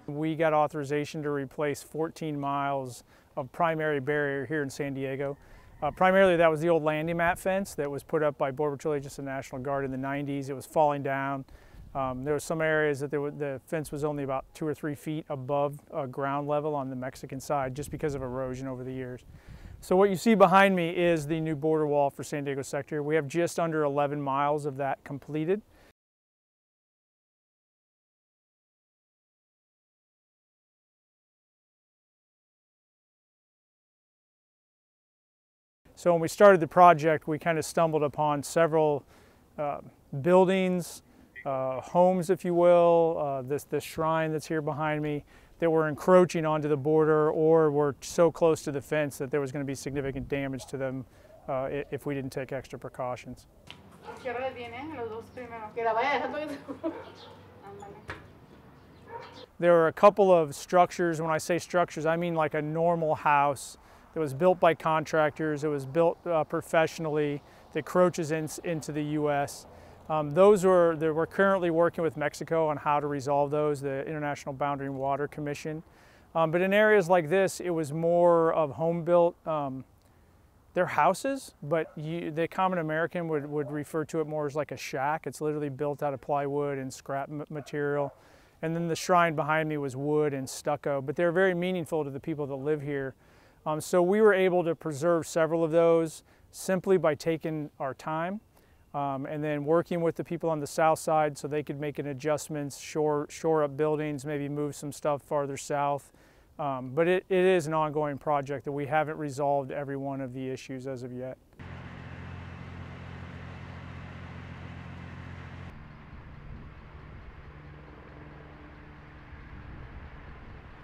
We got authorization to replace 14 miles of primary barrier here in San Diego. Primarily that was the old landing mat fence that was put up by Border Patrol agents and National Guard in the 90s. It was falling down. There were some areas that the fence was only about 2 or 3 feet above ground level on the Mexican side just because of erosion over the years. So what you see behind me is the new border wall for San Diego sector. We have just under 11 miles of that completed. So when we started the project, we kind of stumbled upon several buildings, homes, if you will, this shrine that's here behind me, that were encroaching onto the border or were so close to the fence that there was going to be significant damage to them if we didn't take extra precautions. There were a couple of structures. When I say structures, I mean like a normal house. It was built by contractors, it was built professionally, that encroaches into the U.S. We're currently working with Mexico on how to resolve those, the International Boundary and Water Commission. But in areas like this, it was more of home-built, they're houses, but the common American would refer to it more as like a shack. It's literally built out of plywood and scrap material. And then the shrine behind me was wood and stucco, but they're very meaningful to the people that live here. So we were able to preserve several of those simply by taking our time and then working with the people on the south side so they could make an adjustments, shore up buildings, maybe move some stuff farther south. But it is an ongoing project that we haven't resolved every one of the issues as of yet.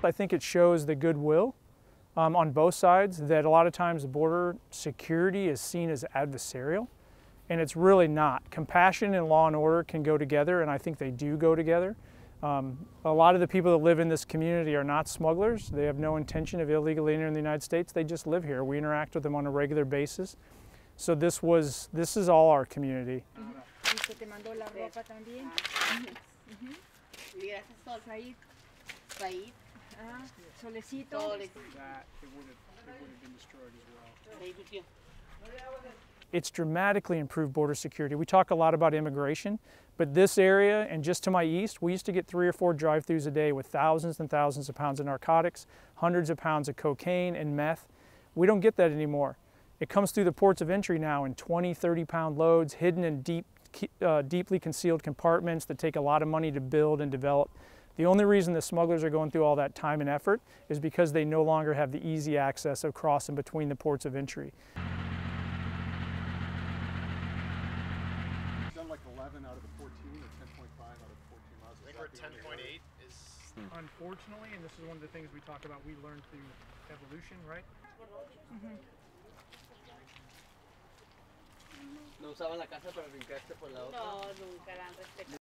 I think it shows the goodwill on both sides, that a lot of times border security is seen as adversarial, and it's really not. Compassion and law and order can go together, and I think they do go together. A lot of the people that live in this community are not smugglers. They have no intention of illegally entering the United States. They just live here. We interact with them on a regular basis. So this is all our community. Solecito. That it would have been destroyed as well. It's dramatically improved border security. We talk a lot about immigration, but this area and just to my east, we used to get 3 or 4 drive-throughs a day with thousands and thousands of pounds of narcotics, hundreds of pounds of cocaine and meth. We don't get that anymore. It comes through the ports of entry now in 20, 30-pound loads, hidden in deeply concealed compartments that take a lot of money to build and develop. The only reason the smugglers are going through all that time and effort is because they no longer have the easy access of crossing between the ports of entry. We've done like 11 out of the 14 or 10.5 out of 14 miles. I think we're 10.8 is... Unfortunately, and this is one of the things we talk about, we learned through evolution, right? No usaban la casa para brincarse por la otra. No, nunca la han respetado.